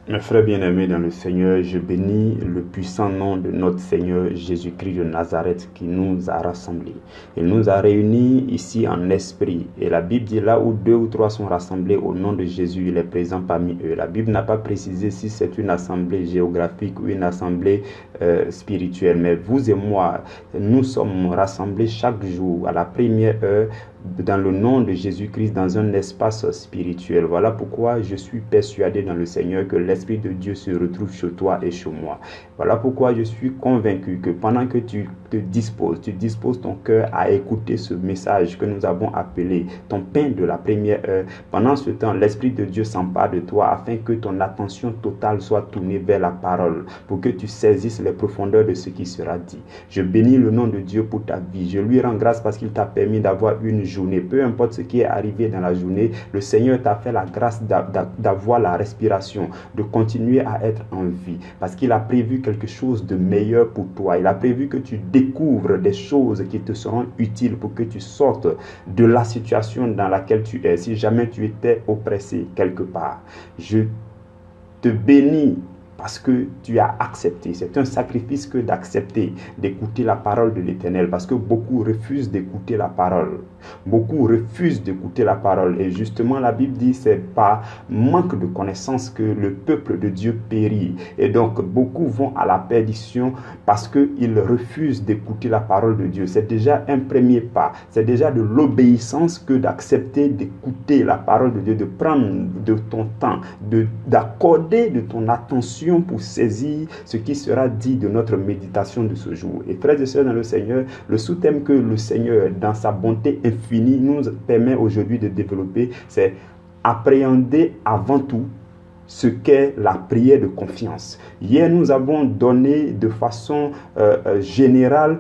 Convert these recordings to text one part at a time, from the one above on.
Mes frères bien-aimés dans le Seigneur, je bénis le puissant nom de notre Seigneur Jésus-Christ de Nazareth qui nous a rassemblés. Il nous a réunis ici en esprit. Et la Bible dit là où 2 ou 3 sont rassemblés au nom de Jésus, il est présent parmi eux. La Bible n'a pas précisé si c'est une assemblée géographique ou une assemblée spirituelle. Mais vous et moi, nous sommes rassemblés chaque jour à la première heure dans le nom de Jésus-Christ dans un espace spirituel. Voilà pourquoi je suis persuadé dans le Seigneur que l'Esprit de Dieu se retrouve chez toi et chez moi. Voilà pourquoi je suis convaincu que pendant que tu disposes ton cœur à écouter ce message que nous avons appelé ton pain de la première heure. Pendant ce temps, l'Esprit de Dieu s'empare de toi afin que ton attention totale soit tournée vers la parole pour que tu saisisses les profondeurs de ce qui sera dit. Je bénis le nom de Dieu pour ta vie. Je lui rends grâce parce qu'il t'a permis d'avoir une journée. Peu importe ce qui est arrivé dans la journée, le Seigneur t'a fait la grâce d'avoir la respiration, de continuer à être en vie parce qu'il a prévu quelque chose de meilleur pour toi. Il a prévu que tu découvres des choses qui te seront utiles pour que tu sortes de la situation dans laquelle tu es. Si jamais tu étais oppressé quelque part, je te bénis parce que tu as accepté. C'est un sacrifice que d'accepter, d'écouter la parole de l'Éternel, parce que beaucoup refusent d'écouter la parole. Beaucoup refusent d'écouter la parole. Et justement, la Bible dit, c'est par manque de connaissance que le peuple de Dieu périt. Et donc, beaucoup vont à la perdition parce qu'ils refusent d'écouter la parole de Dieu. C'est déjà un premier pas. C'est déjà de l'obéissance que d'accepter d'écouter la parole de Dieu, de prendre de ton temps, d'accorder de ton attention pour saisir ce qui sera dit de notre méditation de ce jour. Et frères et sœurs dans le Seigneur, le sous-thème que le Seigneur, dans sa bonté infinie, nous permet aujourd'hui de développer, c'est appréhender avant tout ce qu'est la prière de confiance. Hier, nous avons donné de façon générale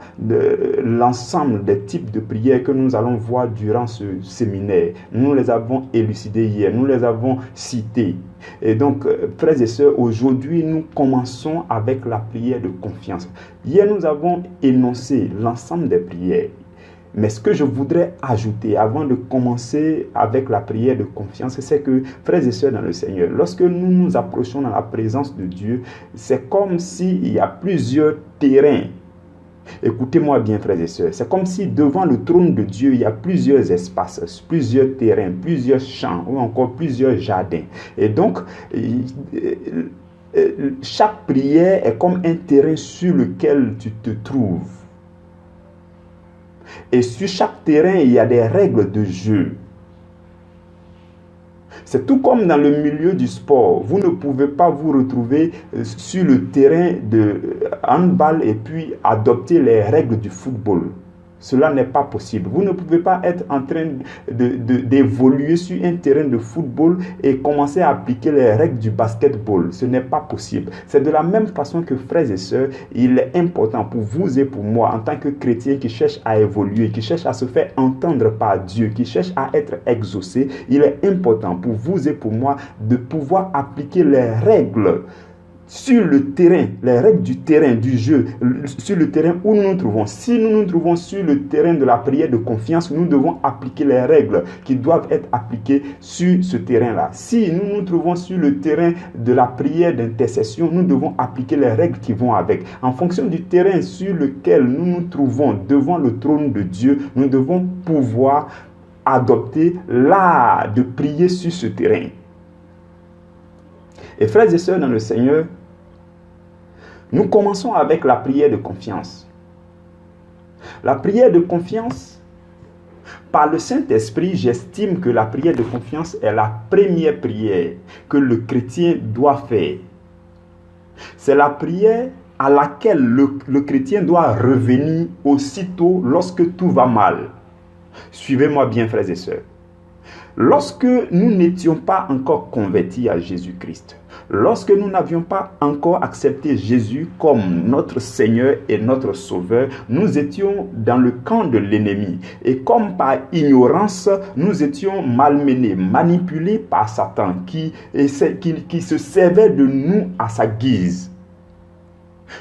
l'ensemble des types de prières que nous allons voir durant ce séminaire. Nous les avons élucidés hier, nous les avons cités. Et donc, frères et sœurs, aujourd'hui, nous commençons avec la prière de confiance. Hier, nous avons énoncé l'ensemble des prières. Mais ce que je voudrais ajouter avant de commencer avec la prière de confiance, c'est que, frères et sœurs dans le Seigneur, lorsque nous nous approchons dans la présence de Dieu, c'est comme s'il y a plusieurs terrains. Écoutez-moi bien, frères et sœurs, c'est comme si devant le trône de Dieu, il y a plusieurs espaces, plusieurs terrains, plusieurs champs ou encore plusieurs jardins. Et donc, chaque prière est comme un terrain sur lequel tu te trouves. Et sur chaque terrain, il y a des règles de jeu. C'est tout comme dans le milieu du sport. Vous ne pouvez pas vous retrouver sur le terrain de handball et puis adopter les règles du football. Cela n'est pas possible. Vous ne pouvez pas être en train d'évoluer sur un terrain de football et commencer à appliquer les règles du basketball. Ce n'est pas possible. C'est de la même façon que, frères et sœurs, il est important pour vous et pour moi, en tant que chrétiens qui cherchent à évoluer, qui cherchent à se faire entendre par Dieu, qui cherchent à être exaucés, il est important pour vous et pour moi de pouvoir appliquer les règles sur le terrain, les règles du terrain, du jeu, sur le terrain où nous nous trouvons. Si nous nous trouvons sur le terrain de la prière de confiance, nous devons appliquer les règles qui doivent être appliquées sur ce terrain-là. Si nous nous trouvons sur le terrain de la prière d'intercession, nous devons appliquer les règles qui vont avec. En fonction du terrain sur lequel nous nous trouvons devant le trône de Dieu, nous devons pouvoir adopter l'art de prier sur ce terrain. Et frères et sœurs dans le Seigneur, nous commençons avec la prière de confiance. La prière de confiance, par le Saint-Esprit, j'estime que la prière de confiance est la première prière que le chrétien doit faire. C'est la prière à laquelle le chrétien doit revenir aussitôt lorsque tout va mal. Suivez-moi bien, frères et sœurs. Lorsque nous n'étions pas encore convertis à Jésus-Christ, lorsque nous n'avions pas encore accepté Jésus comme notre Seigneur et notre Sauveur, nous étions dans le camp de l'ennemi. Et comme par ignorance, nous étions malmenés, manipulés par Satan qui se servait de nous à sa guise.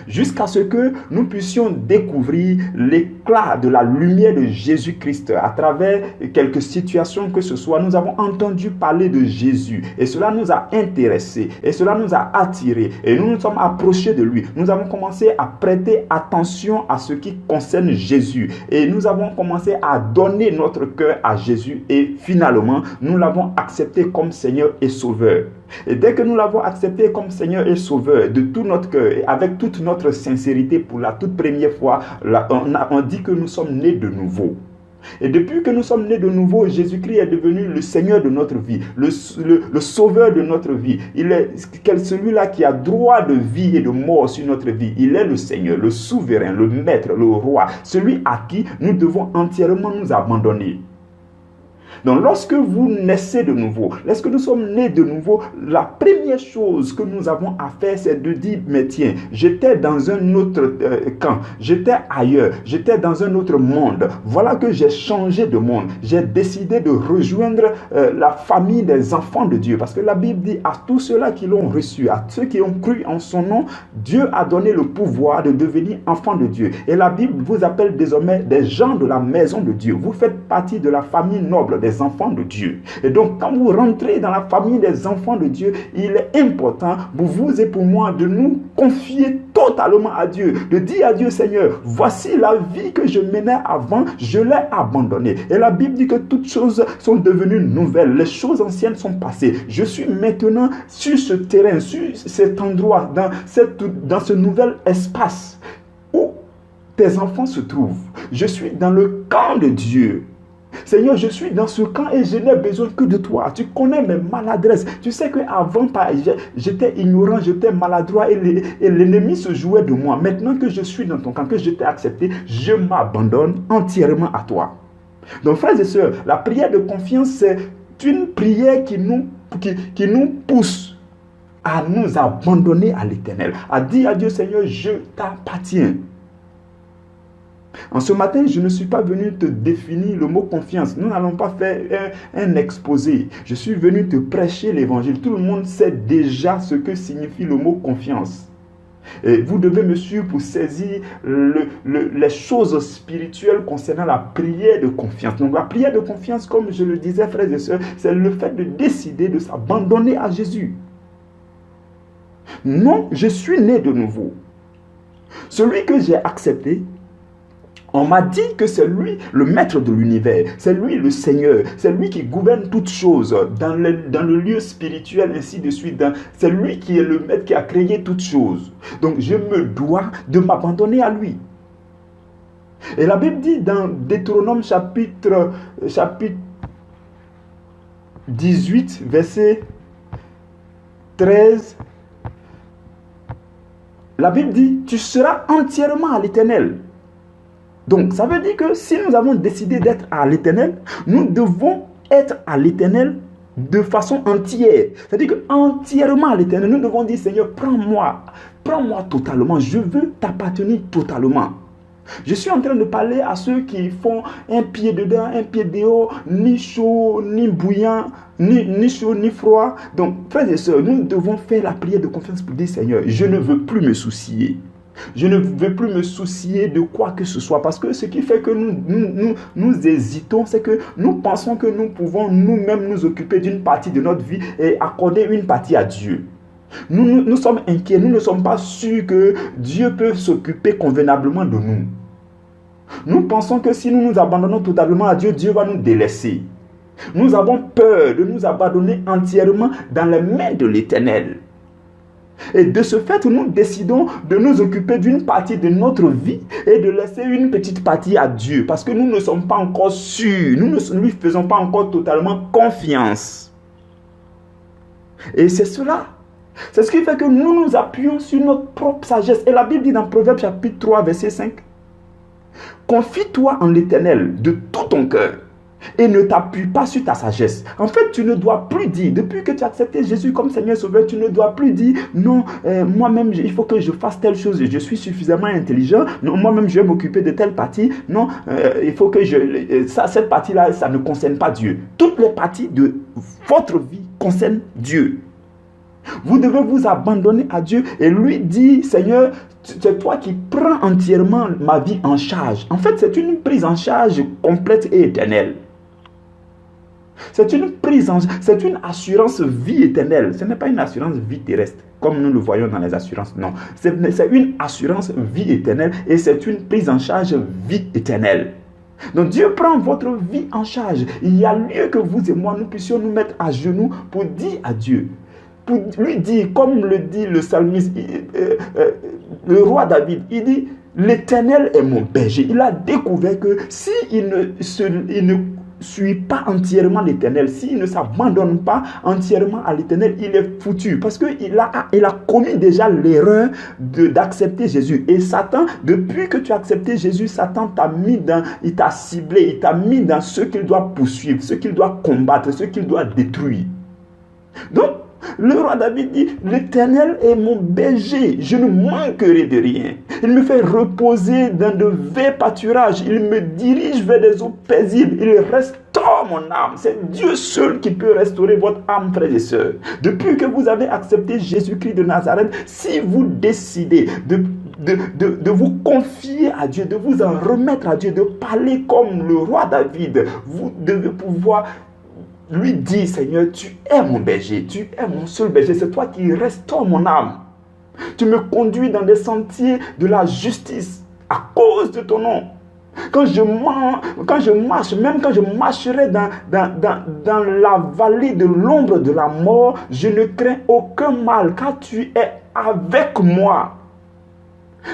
Jusqu'à ce que nous puissions découvrir les l'éclat de la lumière de Jésus-Christ à travers quelques situations que ce soit. Nous avons entendu parler de Jésus et cela nous a intéressés et cela nous a attirés et nous nous sommes approchés de lui. Nous avons commencé à prêter attention à ce qui concerne Jésus et nous avons commencé à donner notre cœur à Jésus et finalement nous l'avons accepté comme Seigneur et Sauveur. Et dès que nous l'avons accepté comme Seigneur et Sauveur de tout notre cœur et avec toute notre sincérité pour la toute première fois, on dit que nous sommes nés de nouveau. Et depuis que nous sommes nés de nouveau, Jésus-Christ est devenu le Seigneur de notre vie, le Sauveur de notre vie. Il est celui-là qui a droit de vie et de mort sur notre vie. Il est le Seigneur, le souverain, le maître, le roi, celui à qui nous devons entièrement nous abandonner. Donc lorsque vous naissez de nouveau, lorsque nous sommes nés de nouveau, la première chose que nous avons à faire, c'est de dire, mais tiens, j'étais dans un autre camp, j'étais ailleurs, j'étais dans un autre monde. Voilà que j'ai changé de monde. J'ai décidé de rejoindre la famille des enfants de Dieu. Parce que la Bible dit à tous ceux-là qui l'ont reçu, à ceux qui ont cru en son nom, Dieu a donné le pouvoir de devenir enfants de Dieu. Et la Bible vous appelle désormais des gens de la maison de Dieu. Vous faites partie de la famille noble des enfants de Dieu. Et donc, quand vous rentrez dans la famille des enfants de Dieu, il est important pour vous et pour moi de nous confier totalement à Dieu, de dire à Dieu, Seigneur, voici la vie que je menais avant, je l'ai abandonnée. Et la Bible dit que toutes choses sont devenues nouvelles, les choses anciennes sont passées. Je suis maintenant sur ce terrain, sur cet endroit, dans ce nouvel espace où tes enfants se trouvent. Je suis dans le camp de Dieu. Seigneur, je suis dans ce camp et je n'ai besoin que de toi. Tu connais mes maladresses. Tu sais qu'avant, j'étais ignorant, j'étais maladroit et l'ennemi se jouait de moi. Maintenant que je suis dans ton camp, que je t'ai accepté, je m'abandonne entièrement à toi. Donc, frères et sœurs, la prière de confiance, c'est une prière qui nous pousse à nous abandonner à l'Éternel, à dire à Dieu, Seigneur, je t'appartiens. En ce matin, je ne suis pas venu te définir le mot confiance. Nous n'allons pas faire un exposé. Je suis venu te prêcher l'évangile. Tout le monde sait déjà ce que signifie le mot confiance. Et vous devez me suivre pour saisir les choses spirituelles concernant la prière de confiance. Donc la prière de confiance, comme je le disais, frères et sœurs, c'est le fait de décider de s'abandonner à Jésus. Non, je suis né de nouveau. Celui que j'ai accepté, on m'a dit que c'est lui le maître de l'univers, c'est lui le Seigneur, c'est lui qui gouverne toutes choses dans le lieu spirituel, ainsi de suite. C'est lui qui est le maître qui a créé toutes choses. Donc je me dois de m'abandonner à lui. Et la Bible dit dans Deutéronome chapitre 18, verset 13, la Bible dit, tu seras entièrement à l'Éternel. Donc, ça veut dire que si nous avons décidé d'être à l'Éternel, nous devons être à l'Éternel de façon entière. C'est-à-dire que entièrement à l'Éternel, nous devons dire, Seigneur, prends-moi totalement. Je veux t'appartenir totalement. Je suis en train de parler à ceux qui font un pied dedans, un pied dehors, ni chaud, ni bouillant, ni chaud, ni froid. Donc, frères et sœurs, nous devons faire la prière de confiance pour dire, Seigneur, je ne veux plus me soucier. Je ne veux plus me soucier de quoi que ce soit. Parce que ce qui fait que nous hésitons, c'est que nous pensons que nous pouvons nous-mêmes nous occuper d'une partie de notre vie et accorder une partie à Dieu. Nous sommes inquiets, nous ne sommes pas sûrs que Dieu peut s'occuper convenablement de nous. Nous pensons que si nous nous abandonnons totalement à Dieu, Dieu va nous délaisser. Nous avons peur de nous abandonner entièrement dans les mains de l'Éternel. Et de ce fait, nous décidons de nous occuper d'une partie de notre vie et de laisser une petite partie à Dieu. Parce que nous ne sommes pas encore sûrs, nous ne lui faisons pas encore totalement confiance. Et c'est cela. C'est ce qui fait que nous nous appuyons sur notre propre sagesse. Et la Bible dit dans Proverbe chapitre 3, verset 5, « Confie-toi en l'Éternel de tout ton cœur. Et ne t'appuie pas sur ta sagesse. » En fait, tu ne dois plus dire, depuis que tu as accepté Jésus comme Seigneur Sauveur, tu ne dois plus dire, non, moi-même, il faut que je fasse telle chose, je suis suffisamment intelligent, non, moi-même, je vais m'occuper de telle partie, non, il faut que cette partie-là, ça ne concerne pas Dieu. Toutes les parties de votre vie concernent Dieu. Vous devez vous abandonner à Dieu et lui dire, Seigneur, c'est toi qui prends entièrement ma vie en charge. En fait, c'est une prise en charge complète et éternelle. C'est une assurance vie éternelle. Ce n'est pas une assurance vie terrestre, comme nous le voyons dans les assurances. Non, c'est une assurance vie éternelle et c'est une prise en charge vie éternelle. Donc Dieu prend votre vie en charge. Il y a lieu que vous et moi, nous puissions nous mettre à genoux pour dire à Dieu, pour lui dire, comme le dit le psalmiste, le roi David, il dit, l'Éternel est mon berger. Il a découvert que s'il ne suit pas entièrement l'Éternel, s'il ne s'abandonne pas entièrement à l'Éternel, il est foutu. Parce qu'il a commis déjà l'erreur d'accepter Jésus. Et Satan, depuis que tu as accepté Jésus, Satan il t'a ciblé, il t'a mis dans ce qu'il doit poursuivre, ce qu'il doit combattre, ce qu'il doit détruire. Donc, le roi David dit, l'Éternel est mon berger, je ne manquerai de rien. Il me fait reposer dans de verts pâturages, il me dirige vers des eaux paisibles, il restaure mon âme. C'est Dieu seul qui peut restaurer votre âme, frères et sœurs. Depuis que vous avez accepté Jésus-Christ de Nazareth, si vous décidez de vous confier à Dieu, de vous en remettre à Dieu, de parler comme le roi David, vous devez pouvoir lui dit, Seigneur, tu es mon berger, tu es mon seul berger, c'est toi qui restaures mon âme. Tu me conduis dans des sentiers de la justice à cause de ton nom. Quand je marche, même quand je marcherai dans la vallée de l'ombre de la mort, je ne crains aucun mal, car tu es avec moi.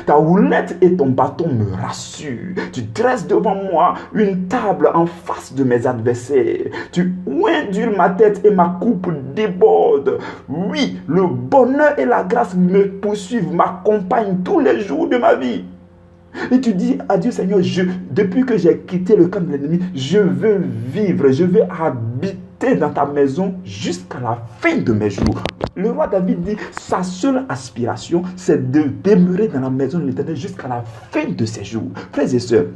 Ta houlette et ton bâton me rassurent. Tu dresses devant moi une table en face de mes adversaires. Tu induis ma tête et ma coupe déborde. Oui, le bonheur et la grâce me poursuivent, m'accompagnent tous les jours de ma vie. Et tu dis à Dieu, Seigneur, depuis que j'ai quitté le camp de l'ennemi, je veux vivre, je veux habiter dans ta maison jusqu'à la fin de mes jours. Le roi David dit, sa seule aspiration, c'est de demeurer dans la maison de l'Éternel jusqu'à la fin de ses jours. Frères et sœurs,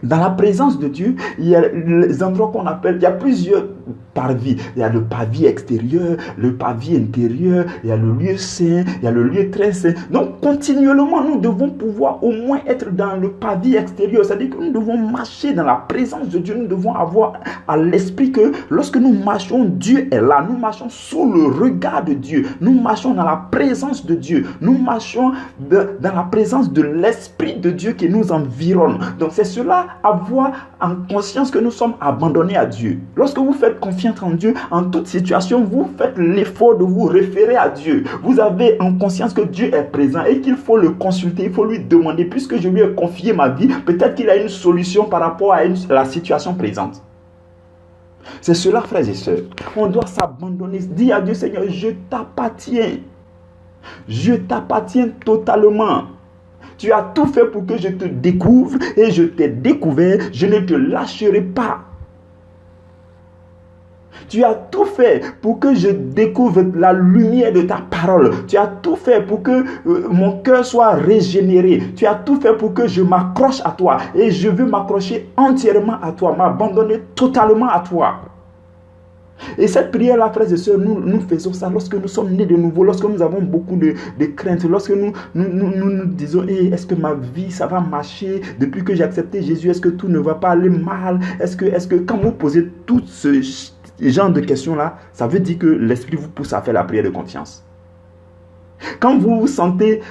dans la présence de Dieu, il y a les endroits qu'on appelle, il y a plusieurs parvis. Il y a le parvis extérieur, le parvis intérieur, il y a le lieu saint, il y a le lieu très saint. Donc, continuellement, nous devons pouvoir au moins être dans le parvis extérieur. C'est-à-dire que nous devons marcher dans la présence de Dieu. Nous devons avoir à l'esprit que lorsque nous marchons, Dieu est là. Nous marchons sous le regard de Dieu. Nous marchons dans la présence de Dieu. Nous marchons dans la présence de l'Esprit de Dieu qui nous environne. Donc, c'est cela, avoir en conscience que nous sommes abandonnés à Dieu. Lorsque vous faites confiance en Dieu, en toute situation, vous faites l'effort de vous référer à Dieu. Vous avez en conscience que Dieu est présent et qu'il faut le consulter, il faut lui demander, puisque je lui ai confié ma vie, peut-être qu'il a une solution par rapport à la situation présente. C'est cela, frères et sœurs. On doit s'abandonner, dire à Dieu, Seigneur, je t'appartiens. Je t'appartiens totalement. Tu as tout fait pour que je te découvre et je t'ai découvert, je ne te lâcherai pas. Tu as tout fait pour que je découvre la lumière de ta parole. Tu as tout fait pour que mon cœur soit régénéré. Tu as tout fait pour que je m'accroche à toi. Et je veux m'accrocher entièrement à toi, m'abandonner totalement à toi. Et cette prière-là, frères et sœurs, nous faisons ça lorsque nous sommes nés de nouveau, lorsque nous avons beaucoup de craintes, lorsque nous disons, hey, est-ce que ma vie, ça va marcher depuis que j'ai accepté Jésus, est-ce que tout ne va pas aller mal, est-ce que quand vous posez tout ce genre de questions-là, ça veut dire que l'Esprit vous pousse à faire la prière de confiance. Quand vous vous sentez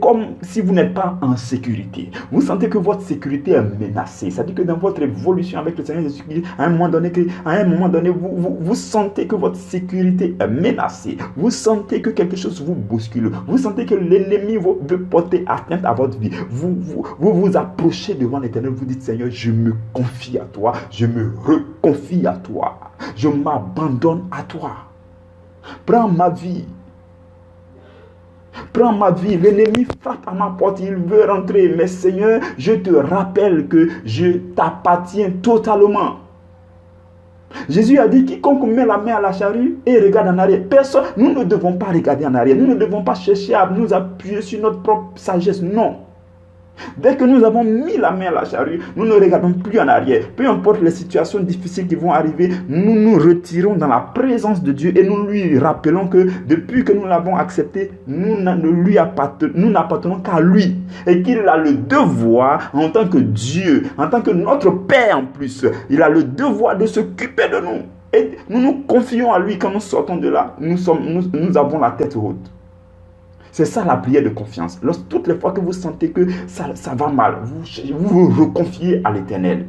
comme si vous n'êtes pas en sécurité, vous sentez que votre sécurité est menacée, c'est-à-dire que dans votre évolution avec le Seigneur Jésus-Christ, à un moment donné, vous sentez que votre sécurité est menacée, vous sentez que quelque chose vous bouscule, vous sentez que l'ennemi veut porter atteinte à votre vie, vous approchez devant l'Éternel, vous dites, Seigneur, je me confie à toi, je me reconfie à toi, je m'abandonne à toi, prends ma vie. Prends ma vie, l'ennemi frappe à ma porte, il veut rentrer. Mais Seigneur, je te rappelle que je t'appartiens totalement. Jésus a dit, quiconque met la main à la charrue et regarde en arrière. Personne, nous ne devons pas regarder en arrière. Nous ne devons pas chercher à nous appuyer sur notre propre sagesse. Non. Dès que nous avons mis la main à la charrue, nous ne regardons plus en arrière. Peu importe les situations difficiles qui vont arriver, nous nous retirons dans la présence de Dieu et nous lui rappelons que depuis que nous l'avons accepté, nous n'appartenons qu'à lui. Et qu'il a le devoir, en tant que Dieu, en tant que notre Père en plus, il a le devoir de s'occuper de nous. Et nous nous confions à lui quand nous sortons de là. Nous avons la tête haute. C'est ça la prière de confiance. Toutes les fois que vous sentez que ça va mal, vous reconfiez à l'Éternel.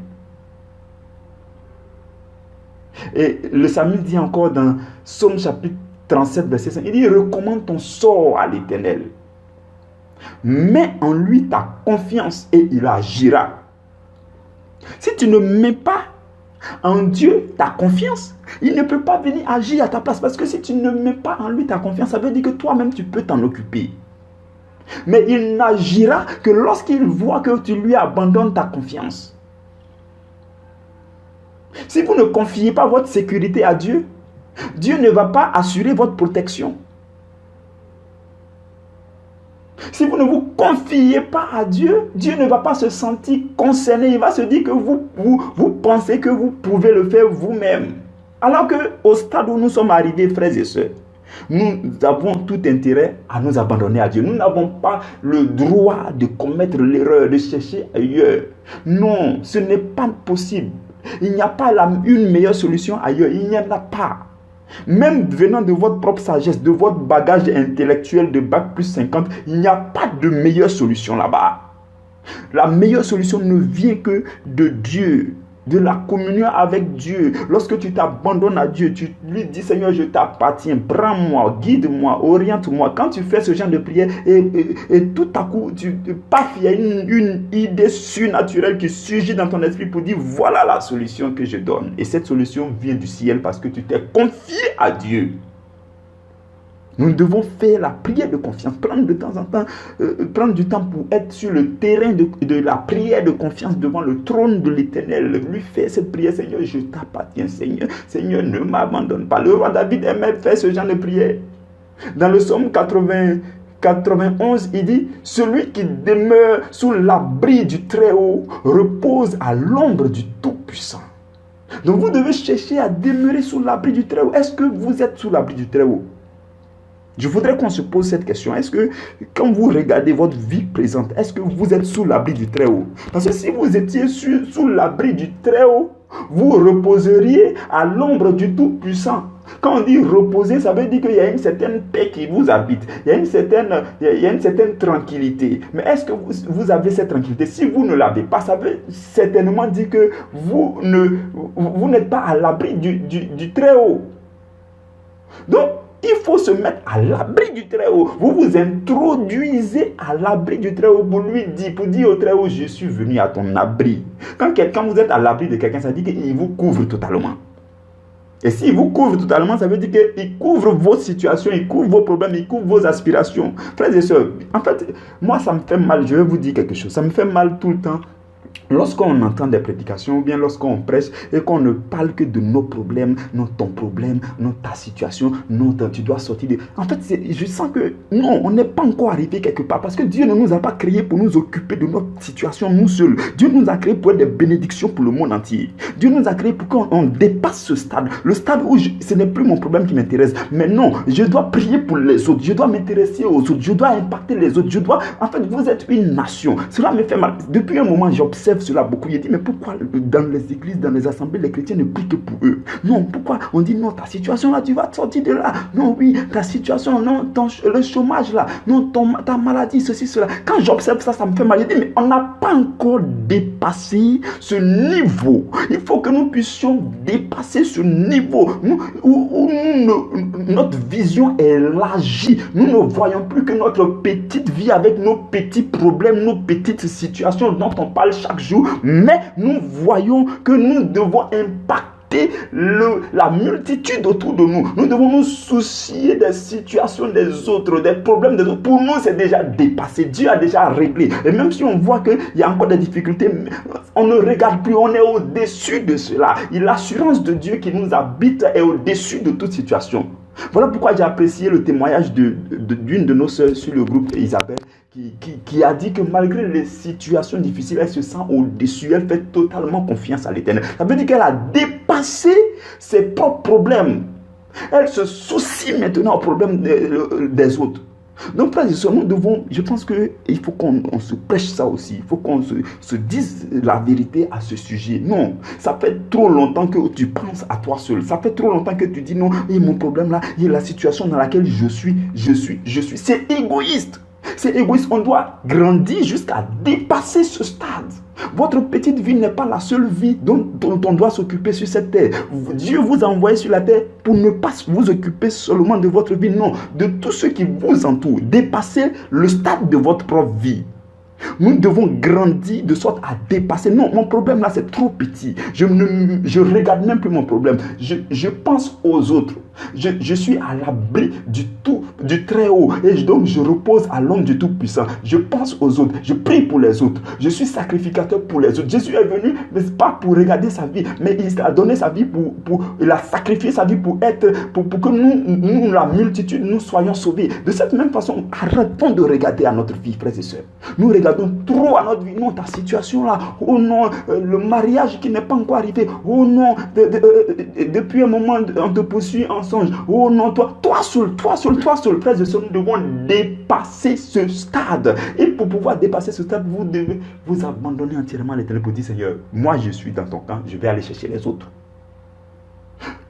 Et le psalmiste dit encore dans Psaume chapitre 37, verset 5, il dit « Recommande ton sort à l'Éternel. Mets en lui ta confiance et il agira. » Si tu ne mets pas en Dieu ta confiance, il ne peut pas venir agir à ta place. Parce que si tu ne mets pas en lui ta confiance, ça veut dire que toi-même tu peux t'en occuper. Mais il n'agira que lorsqu'il voit que tu lui abandonnes ta confiance. Si vous ne confiez pas votre sécurité à Dieu, Dieu ne va pas assurer votre protection. Si vous ne vous confiez pas à Dieu, Dieu ne va pas se sentir concerné. Il va se dire que vous pensez que vous pouvez le faire vous-même. Alors qu'au stade où nous sommes arrivés, frères et sœurs, nous avons tout intérêt à nous abandonner à Dieu. Nous n'avons pas le droit de commettre l'erreur, de chercher ailleurs. Non, ce n'est pas possible. Il n'y a pas une meilleure solution ailleurs. Il n'y en a pas. Même venant de votre propre sagesse, de votre bagage intellectuel de bac plus 50, il n'y a pas de meilleure solution là-bas. La meilleure solution ne vient que de Dieu, de la communion avec Dieu. Lorsque tu t'abandonnes à Dieu, tu lui dis Seigneur, je t'appartiens, prends-moi, guide-moi, oriente-moi. Quand tu fais ce genre de prière et tout à coup, paf, il y a une idée surnaturelle qui surgit dans ton esprit pour dire voilà la solution que je donne. Et cette solution vient du ciel parce que tu t'es confié à Dieu. Nous devons faire la prière de confiance, prendre de temps en temps, prendre du temps pour être sur le terrain de la prière de confiance devant le trône de l'Éternel. Lui faire cette prière, Seigneur, je t'appartiens, Seigneur. Seigneur, ne m'abandonne pas. Le roi David aimait faire ce genre de prière. Dans le psaume 91, il dit, celui qui demeure sous l'abri du Très-Haut repose à l'ombre du Tout-Puissant. Donc vous devez chercher à demeurer sous l'abri du Très-Haut. Est-ce que vous êtes sous l'abri du Très-Haut? Je voudrais qu'on se pose cette question. Est-ce que quand vous regardez votre vie présente, est-ce que vous êtes sous l'abri du Très-Haut? Parce que si vous étiez sous l'abri du Très-Haut, vous reposeriez à l'ombre du Tout-Puissant. Quand on dit reposer, ça veut dire qu'il y a une certaine paix qui vous habite. Il y a une certaine tranquillité. Mais est-ce que vous avez cette tranquillité? Si vous ne l'avez pas, ça veut certainement dire que vous n'êtes pas à l'abri du Très-Haut. Donc, il faut se mettre à l'abri du Très-Haut. Vous vous introduisez à l'abri du Très-Haut pour dire au Très-Haut, je suis venu à ton abri. Quand vous êtes à l'abri de quelqu'un, ça dit qu'il vous couvre totalement. Et s'il vous couvre totalement, ça veut dire qu'il couvre vos situations, il couvre vos problèmes, il couvre vos aspirations. Frères et sœurs, en fait, moi ça me fait mal, je vais vous dire quelque chose, ça me fait mal tout le temps. Lorsqu'on entend des prédications ou bien lorsqu'on prêche et qu'on ne parle que de nos problèmes, non ton problème, non ta situation, non tu dois sortir de... En fait, je sens que non, on n'est pas encore arrivé quelque part parce que Dieu ne nous a pas créés pour nous occuper de notre situation nous seuls. Dieu nous a créés pour être des bénédictions pour le monde entier. Dieu nous a créés pour qu'on dépasse ce stade. Le stade où ce n'est plus mon problème qui m'intéresse. Mais non, je dois prier pour les autres. Je dois m'intéresser aux autres. Je dois impacter les autres. En fait, vous êtes une nation. Cela me fait mal. Depuis un moment, j'observe cela beaucoup. Il dit, mais pourquoi dans les églises, dans les assemblées, les chrétiens ne prient que pour eux? Non, pourquoi on dit, non, ta situation là, tu vas te sortir de là. Non, oui, ta situation, non, le chômage là, non, ta maladie, ceci, cela. Quand j'observe ça, ça me fait mal. Il dit, mais on n'a pas encore dépassé ce niveau. Il faut que nous puissions dépasser ce niveau où notre vision est élargie. Nous ne voyons plus que notre petite vie avec nos petits problèmes, nos petites situations dont on parle chaque jour, mais nous voyons que nous devons impacter la multitude autour de nous. Nous devons nous soucier des situations des autres, des problèmes des autres. Pour nous, c'est déjà dépassé. Dieu a déjà réglé. Et même si on voit qu'il y a encore des difficultés, on ne regarde plus, on est au-dessus de cela. Et l'assurance de Dieu qui nous habite est au-dessus de toute situation. Voilà pourquoi j'ai apprécié le témoignage d'une de nos sœurs sur le groupe Isabelle qui a dit que malgré les situations difficiles, elle se sent au-dessus, elle fait totalement confiance à l'Éternel. Ça veut dire qu'elle a dépassé ses propres problèmes. Elle se soucie maintenant aux problèmes des autres. Donc, frères et sœurs, nous devons, je pense qu'il faut qu'on se prêche ça aussi. Il faut qu'on se dise la vérité à ce sujet. Non, ça fait trop longtemps que tu penses à toi seul. Ça fait trop longtemps que tu dis non, et mon problème là, il y a la situation dans laquelle je suis. C'est égoïste. C'est égoïste. On doit grandir jusqu'à dépasser ce stade. Votre petite vie n'est pas la seule vie dont on doit s'occuper sur cette terre. Dieu vous a envoyé sur la terre pour ne pas vous occuper seulement de votre vie, non, de tout ce qui vous entoure. Dépassez le stade de votre propre vie. Nous devons grandir de sorte à dépasser. Non, mon problème là, c'est trop petit. Je regarde même plus mon problème. Je pense aux autres. Je suis à l'abri du très haut. Et donc, je repose à l'homme du Tout-Puissant. Je pense aux autres. Je prie pour les autres. Je suis sacrificateur pour les autres. Jésus est venu, mais pas pour regarder sa vie, mais il a donné sa vie il a sacrifié sa vie pour que nous, la multitude, nous soyons sauvés. De cette même façon, arrêtons de regarder à notre vie, frères et sœurs. Nous regardons trop à notre vie. Non, ta situation là. Oh non, le mariage qui n'est pas encore arrivé. Oh non, depuis un moment, on te poursuit en songe. Oh non, toi seul, frères et sœurs, nous devons dépasser ce stade. Et pour pouvoir dépasser ce stade, vous devez vous abandonner entièrement à l'Éternel pour dire, Seigneur, moi je suis dans ton camp, je vais aller chercher les autres.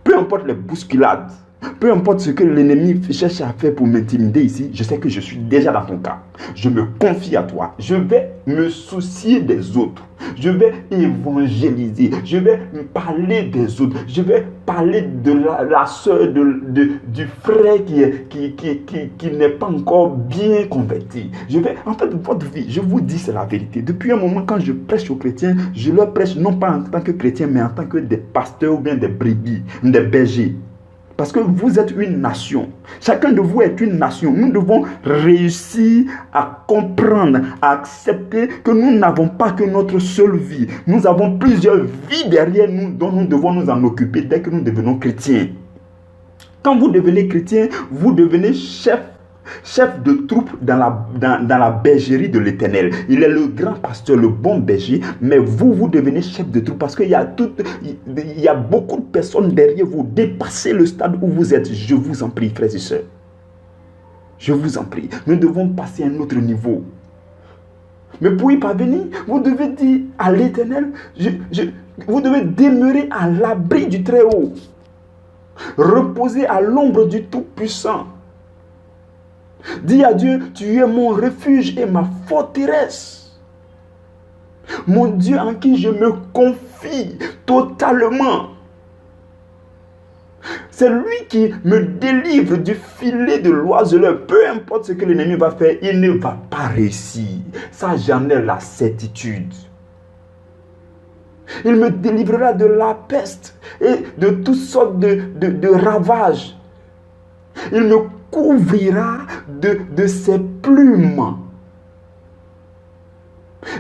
Peu importe les bousculades, peu importe ce que l'ennemi cherche à faire pour m'intimider ici, je sais que je suis déjà dans ton cas. Je me confie à toi. Je vais me soucier des autres. Je vais évangéliser. Je vais parler des autres. Je vais parler de la soeur, du frère qui n'est pas encore bien converti. En fait, votre vie, je vous dis, c'est la vérité. Depuis un moment, quand je prêche aux chrétiens, je leur prêche non pas en tant que chrétiens, mais en tant que des pasteurs ou bien des brebis, des bergers. Parce que vous êtes une nation. Chacun de vous est une nation. Nous devons réussir à comprendre, à accepter que nous n'avons pas que notre seule vie. Nous avons plusieurs vies derrière nous dont nous devons nous en occuper dès que nous devenons chrétiens. Quand vous devenez chrétien, vous devenez chef de troupe dans la bergerie de l'Éternel. Il est le grand pasteur, le bon berger, mais vous devenez chef de troupe parce qu'il y a beaucoup de personnes derrière vous. Dépassez le stade où vous êtes. Je vous en prie, frères et sœurs. Je vous en prie. Nous devons passer à un autre niveau. Mais pour y parvenir, vous devez dire à l'Éternel, vous devez demeurer à l'abri du Très-Haut. Reposer à l'ombre du Tout-Puissant. Dis à Dieu, tu es mon refuge et ma forteresse. Mon Dieu en qui je me confie totalement. C'est lui qui me délivre du filet de l'oiseleur. Peu importe ce que l'ennemi va faire, il ne va pas réussir. Ça, j'en ai la certitude. Il me délivrera de la peste et de toutes sortes de ravages. Il me couvrira de ses plumes.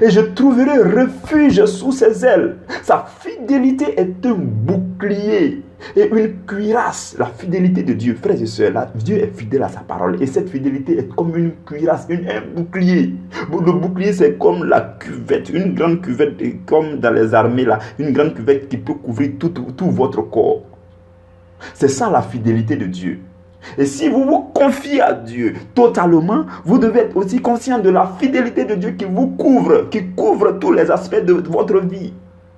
Et je trouverai refuge sous ses ailes. Sa fidélité est un bouclier et une cuirasse. La fidélité de Dieu, frères et sœurs, là, Dieu est fidèle à sa parole. Et cette fidélité est comme une cuirasse, un bouclier. Le bouclier, c'est comme la cuvette, une grande cuvette, comme dans les armées, là, une grande cuvette qui peut couvrir tout votre corps. C'est ça la fidélité de Dieu. Et si vous vous confiez à Dieu totalement, vous devez être aussi conscient de la fidélité de Dieu qui vous couvre, qui couvre tous les aspects de votre vie.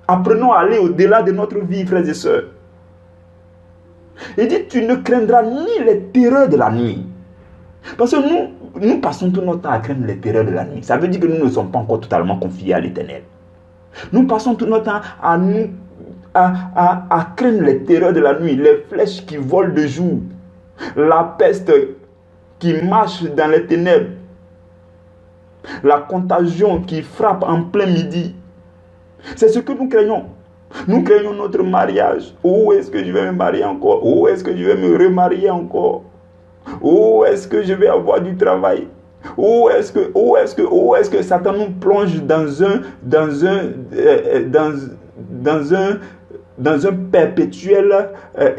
Apprenons à aller au-delà de notre vie, frères et sœurs. Il dit, tu ne craindras ni les terreurs de la nuit. Parce que nous passons tout notre temps à craindre les terreurs de la nuit. Ça veut dire que nous ne sommes pas encore totalement confiés à l'Éternel. Nous passons tout notre temps à craindre les terreurs de la nuit, les flèches qui volent de jour, la peste qui marche dans les ténèbres, la contagion qui frappe en plein midi. C'est ce que nous craignons. Nous craignons notre mariage. Où est-ce que je vais me marier encore? Où est-ce que je vais me remarier encore? Où est-ce que je vais avoir du travail? Où est-ce que Satan nous plonge dans dans un perpétuel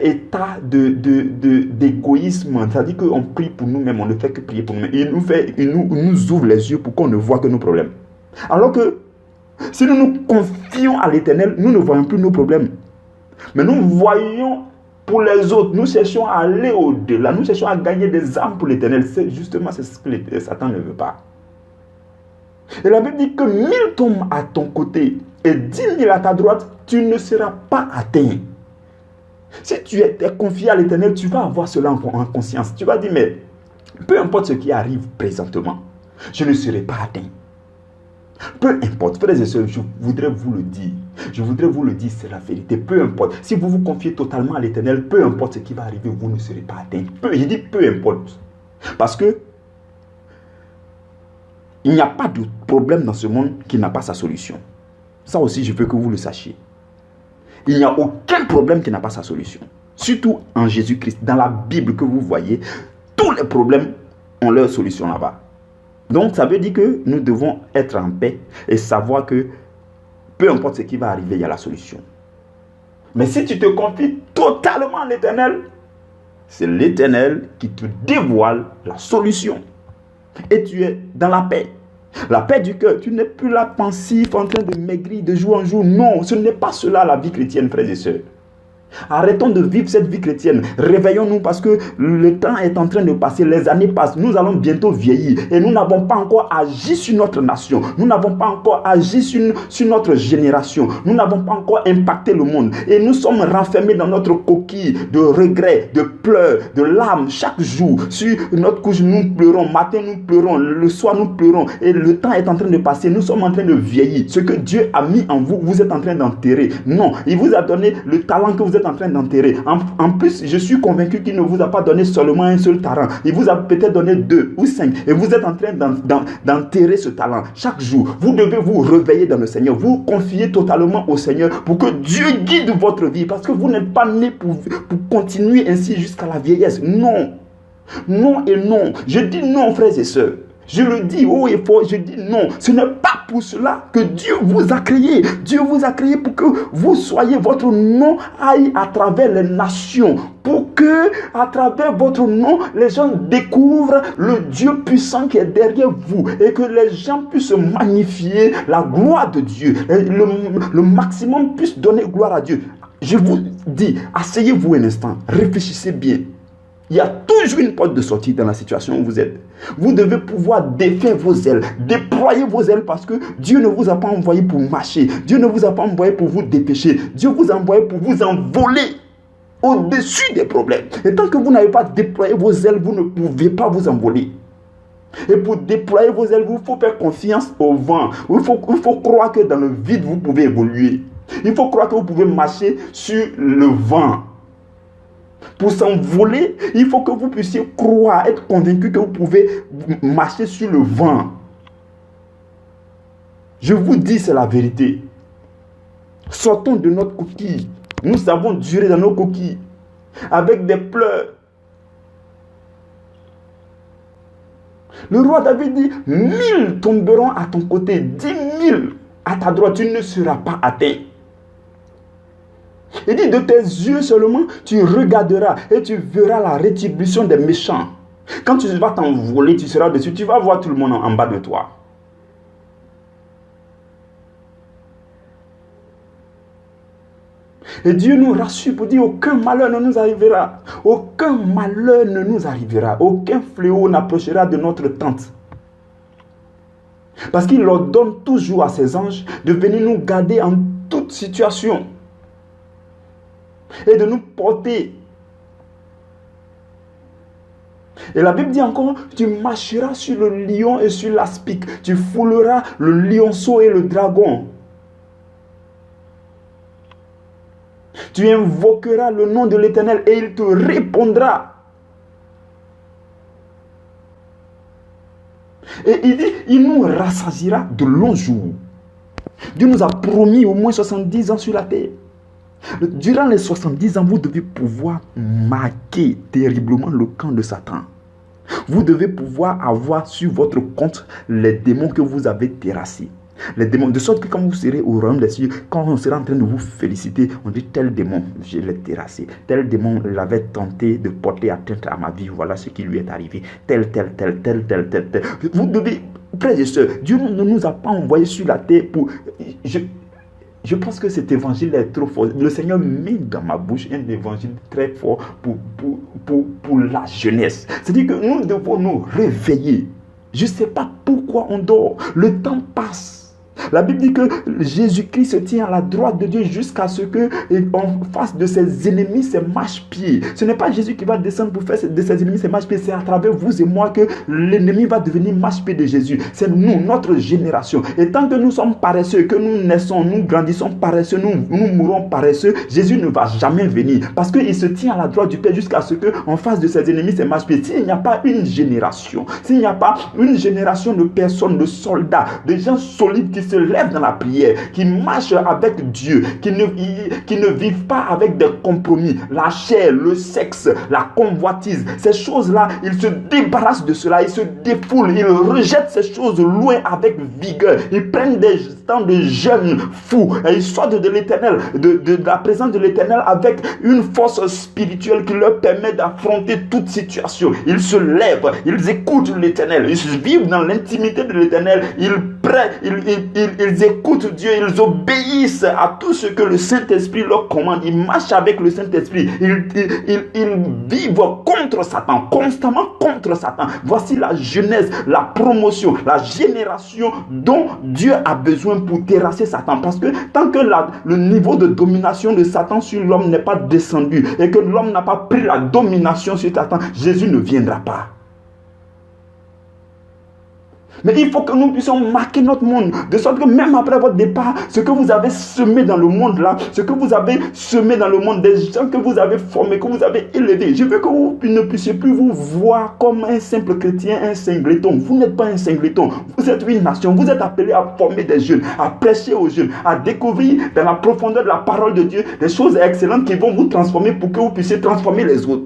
état d'égoïsme. C'est-à-dire qu'on prie pour nous-mêmes, on ne fait que prier pour nous-mêmes. Il nous ouvre les yeux pour qu'on ne voit que nos problèmes. Alors que si nous nous confions à l'Éternel, nous ne voyons plus nos problèmes. Mais nous voyons pour les autres, nous cherchons à aller au-delà, nous cherchons à gagner des âmes pour l'Éternel. C'est ce que Satan ne veut pas. Et la Bible dit que 1000 tombent à ton côté et 10 000 à ta droite, tu ne seras pas atteint. Si tu es confié à l'Éternel, tu vas avoir cela en conscience. Tu vas dire, mais peu importe ce qui arrive présentement, je ne serai pas atteint. Peu importe, frères et sœurs, je voudrais vous le dire. Je voudrais vous le dire, c'est la vérité. Peu importe. Si vous vous confiez totalement à l'Éternel, peu importe ce qui va arriver, vous ne serez pas atteint. Je dis peu importe. Parce que il n'y a pas de problème dans ce monde qui n'a pas sa solution. Ça aussi, je veux que vous le sachiez. Il n'y a aucun problème qui n'a pas sa solution. Surtout en Jésus-Christ. Dans la Bible que vous voyez, tous les problèmes ont leur solution là-bas. Donc, ça veut dire que nous devons être en paix et savoir que peu importe ce qui va arriver, il y a la solution. Mais si tu te confies totalement à l'Éternel, c'est l'Éternel qui te dévoile la solution. Et tu es dans la paix. La paix du cœur. Tu n'es plus là pensif, en train de maigrir de jour en jour. Non, ce n'est pas cela la vie chrétienne, frères et sœurs. Arrêtons de vivre cette vie chrétienne. Réveillons-nous parce que le temps est en train de passer, les années passent, nous allons bientôt vieillir et nous n'avons pas encore agi sur notre nation, nous n'avons pas encore agi sur notre génération, nous n'avons pas encore impacté le monde et nous sommes renfermés dans notre coquille de regrets, de pleurs, de larmes chaque jour. Sur notre couche nous pleurons, matin nous pleurons, le soir nous pleurons et le temps est en train de passer, nous sommes en train de vieillir. Ce que Dieu a mis en vous, vous êtes en train d'enterrer. Non, il vous a donné le talent que vous êtes en train d'enterrer. En plus, je suis convaincu qu'il ne vous a pas donné seulement un seul talent. Il vous a peut-être donné 2 ou 5. Et vous êtes en train d'enterrer ce talent. Chaque jour, vous devez vous réveiller dans le Seigneur. Vous confier totalement au Seigneur pour que Dieu guide votre vie. Parce que vous n'êtes pas né pour continuer ainsi jusqu'à la vieillesse. Non. Non et non. Je dis non, frères et sœurs. Je le dis haut et fort, je dis non. Ce n'est pas pour cela que Dieu vous a créé. Dieu vous a créé pour que vous soyez, votre nom aille à travers les nations. Pour que, à travers votre nom, les gens découvrent le Dieu puissant qui est derrière vous. Et que les gens puissent magnifier la gloire de Dieu. Le maximum puisse donner gloire à Dieu. Je vous dis, asseyez-vous un instant, réfléchissez bien. Il y a toujours une porte de sortie dans la situation où vous êtes. Vous devez pouvoir défaire vos ailes, déployer vos ailes parce que Dieu ne vous a pas envoyé pour marcher. Dieu ne vous a pas envoyé pour vous dépêcher. Dieu vous a envoyé pour vous envoler au-dessus des problèmes. Et tant que vous n'avez pas déployé vos ailes, vous ne pouvez pas vous envoler. Et pour déployer vos ailes, il faut faire confiance au vent. Il faut croire que dans le vide, vous pouvez évoluer. Il faut croire que vous pouvez marcher sur le vent. Pour s'envoler, il faut que vous puissiez croire, être convaincu que vous pouvez marcher sur le vent. Je vous dis, c'est la vérité. Sortons de notre coquille. Nous savons durer dans nos coquilles. Avec des pleurs. Le roi David dit, 1000 tomberont à ton côté, 10 000 à ta droite, tu ne seras pas atteint. Il dit, de tes yeux seulement, tu regarderas et tu verras la rétribution des méchants. Quand tu vas t'envoler, tu seras dessus, tu vas voir tout le monde en bas de toi. Et Dieu nous rassure pour dire, aucun malheur ne nous arrivera. Aucun malheur ne nous arrivera. Aucun fléau n'approchera de notre tente. Parce qu'il ordonne toujours à ses anges de venir nous garder en toute situation. Et de nous porter. Et la Bible dit encore, tu marcheras sur le lion et sur l'aspic. Tu fouleras le lionceau et le dragon. Tu invoqueras le nom de l'Éternel et il te répondra. Et il dit, il nous rassasiera de longs jours. Dieu nous a promis au moins 70 ans sur la terre. Durant les 70 ans, vous devez pouvoir marquer terriblement le camp de Satan. Vous devez pouvoir avoir sur votre compte les démons que vous avez terrassés. Les démons, de sorte que quand vous serez au royaume des cieux, quand on sera en train de vous féliciter, on dit tel démon, je l'ai terrassé. Tel démon l'avait tenté de porter atteinte à ma vie. Voilà ce qui lui est arrivé. Tel. Vous devez, frères et sœurs, Dieu ne nous a pas envoyés sur la terre pour... Je pense que cet évangile est trop fort. Le Seigneur met dans ma bouche un évangile très fort pour la jeunesse. C'est-à-dire que nous devons nous réveiller. Je ne sais pas pourquoi on dort. Le temps passe. La Bible dit que Jésus-Christ se tient à la droite de Dieu jusqu'à ce qu'en face de ses ennemis, ses marche-pieds. Ce n'est pas Jésus qui va descendre pour faire de ses ennemis ses marche-pieds. C'est à travers vous et moi que l'ennemi va devenir marche-pied de Jésus. C'est nous, notre génération. Et tant que nous sommes paresseux, que nous naissons, nous grandissons paresseux, nous mourons paresseux, Jésus ne va jamais venir. Parce qu'il se tient à la droite du Père jusqu'à ce qu'en face de ses ennemis, ses marche-pieds. S'il n'y a pas une génération, s'il n'y a pas une génération de personnes, de soldats, de gens solides qui se lèvent dans la prière, qui marchent avec Dieu, qui ne vivent pas avec des compromis, la chair, le sexe, la convoitise, ces choses-là, ils se débarrassent de cela, ils se défoulent, ils rejettent ces choses loin avec vigueur, ils prennent des temps de jeûne fou, et ils sortent de l'éternel, de la présence de l'éternel avec une force spirituelle qui leur permet d'affronter toute situation. Ils se lèvent, ils écoutent l'éternel, ils vivent dans l'intimité de l'éternel, ils écoutent Dieu, ils obéissent à tout ce que le Saint-Esprit leur commande, ils marchent avec le Saint-Esprit, ils vivent contre Satan, constamment contre Satan. Voici la jeunesse, la promotion, la génération dont Dieu a besoin pour terrasser Satan. Parce que tant que le niveau de domination de Satan sur l'homme n'est pas descendu et que l'homme n'a pas pris la domination sur Satan, Jésus ne viendra pas. Mais il faut que nous puissions marquer notre monde, de sorte que même après votre départ, ce que vous avez semé dans le monde là, ce que vous avez semé dans le monde, des gens que vous avez formés, que vous avez élevés, je veux que vous ne puissiez plus vous voir comme un simple chrétien, un singleton. Vous n'êtes pas un singleton, vous êtes une nation, vous êtes appelés à former des jeunes, à prêcher aux jeunes, à découvrir dans la profondeur de la parole de Dieu des choses excellentes qui vont vous transformer pour que vous puissiez transformer les autres.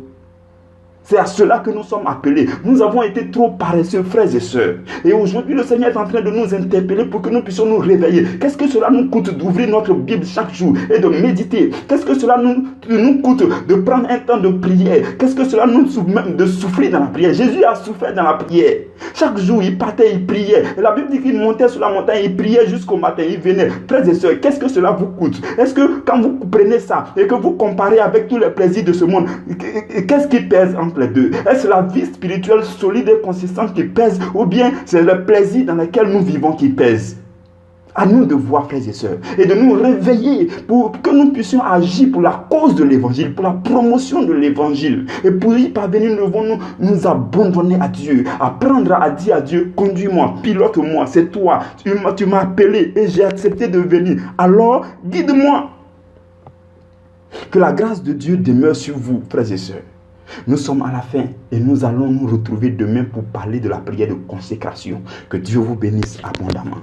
C'est à cela que nous sommes appelés. Nous avons été trop paresseux, frères et sœurs. Et aujourd'hui, le Seigneur est en train de nous interpeller pour que nous puissions nous réveiller. Qu'est-ce que cela nous coûte d'ouvrir notre Bible chaque jour et de méditer? Qu'est-ce que cela nous coûte de prendre un temps de prière? Qu'est-ce que cela nous coûte même de souffrir dans la prière? Jésus a souffert dans la prière. Chaque jour, il partait, il priait. Et la Bible dit qu'il montait sur la montagne, il priait jusqu'au matin, il venait. Frères et sœurs, qu'est-ce que cela vous coûte? Est-ce que quand vous prenez ça et que vous comparez avec tous les plaisirs de ce monde, qu'est-ce qui pèse entre les deux? Est-ce la vie spirituelle solide et consistante qui pèse, ou bien c'est le plaisir dans lequel nous vivons qui pèse? À nous de voir, frères et sœurs, et de nous réveiller pour que nous puissions agir pour la cause de l'évangile, pour la promotion de l'évangile. Et pour y parvenir, nous devons nous abandonner à Dieu, apprendre à dire à Dieu: conduis-moi, pilote-moi, c'est toi, tu m'as appelé et j'ai accepté de venir, alors guide-moi. Que la grâce de Dieu demeure sur vous, frères et sœurs. Nous sommes à la fin et nous allons nous retrouver demain pour parler de la prière de consécration. Que Dieu vous bénisse abondamment.